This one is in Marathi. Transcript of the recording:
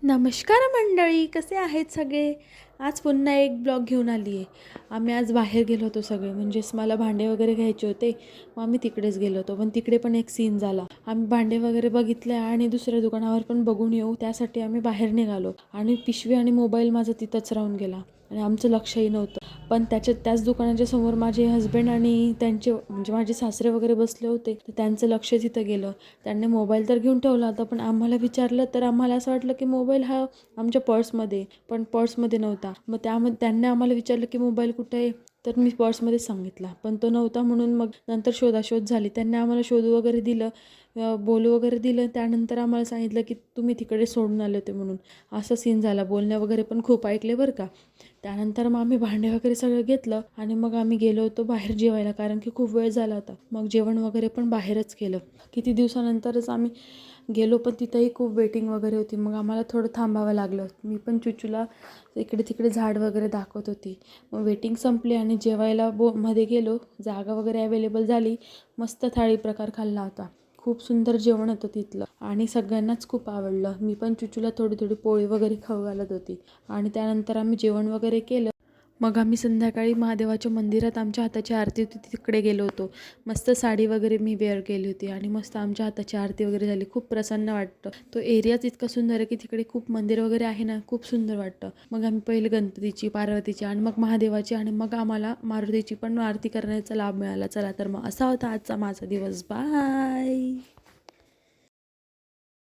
नमस्कार मंडळी, कसे आहेत सगळे? आज पुन्हा एक ब्लॉग घेऊन आली आहे. आम्ही आज बाहेर गेलो होतो सगळे, म्हणजेच मला भांडे वगैरे घ्यायचे होते. मग आम्ही तिकडेच गेलो होतो, पण तिकडे पण एक सीन झाला. आम्ही भांडे वगैरे बघितले आणि दुसऱ्या दुकानावर पण बघून येऊ, त्यासाठी आम्ही बाहेर निघालो. आणि पिशवी आणि मोबाईल माझा तिथंच राहून गेला आणि आमचं लक्षही नव्हतं. पण त्याच दुकानाच्या समोर माझे हस्बंड आणि त्यांचे म्हणजे माझे सासरे वगैरे बसले होते, तर त्यांचं लक्ष तिथं गेलं. त्यांनी मोबाईल तर घेऊन ठेवला होता, पण आम्हाला विचारलं तर आम्हाला असं वाटलं की मोबाईल हा आमच्या पर्समध्ये, पण पर्समध्ये नव्हता. मग त्यांनी आम्हाला विचारलं की मोबाईल कुठे आहे, तर मी पर्समध्ये सांगितला, पण तो नव्हता. म्हणून मग नंतर शोधाशोध झाली. त्यांनी आम्हाला शोधू वगैरे दिलं, बोलू वगैरे दिलं. त्यानंतर आम्हाला सांगितलं की तुम्ही तिकडे सोडून आले होते म्हणून. असं सीन झाला. बोलण्या वगैरे पण खूप ऐकले बरं का. त्यानंतर मग आम्ही भांडे वगैरे सगळं घेतलं आणि मग आम्ही गेलो होतो बाहेर जेवायला, कारण की खूप वेळ झाला होता. मग जेवण वगैरे पण बाहेरच केलं. किती दिवसानंतरच आम्ही गेलो, पण तिथंही खूप वेटिंग वगैरे होती. मग आम्हाला थोडं थांबावं लागलं. मी पण चुचूला इकडे तिकडे झाड वगैरे दाखवत होती. मग वेटिंग संपली आणि जेवायला मध्ये गेलो. जागा वगैरे अवेलेबल झाली. मस्त थाळी प्रकार खाल्ला होता. खूप सुंदर जेवण होतं तिथलं आणि सगळ्यांनाच खूप आवडलं. मी पण चुचूला थोडी थोडी पोळी वगैरे खाऊ घालत होती. आणि त्यानंतर आम्ही जेवण वगैरे केलं. मग आम्ही संध्याकाळी महादेवाच्या मंदिरात आमच्या हाताची आरती होती, तिकडे गेलो होतो. मस्त साडी वगैरे मी वेअर केली होती आणि मस्त आमच्या हाताची आरती वगैरे झाली. खूप प्रसन्न वाटतं. तो एरियाच इतका सुंदर आहे की तिकडे खूप मंदिर वगैरे आहे ना, खूप सुंदर वाटतं. मग आम्ही पहिले गणपतीची, पार्वतीची आणि मग महादेवाची आणि मग आम्हाला मारुतीची पण आरती करण्याचा लाभ मिळाला. चला तर मग असा होता आजचा माझा दिवस. बाय.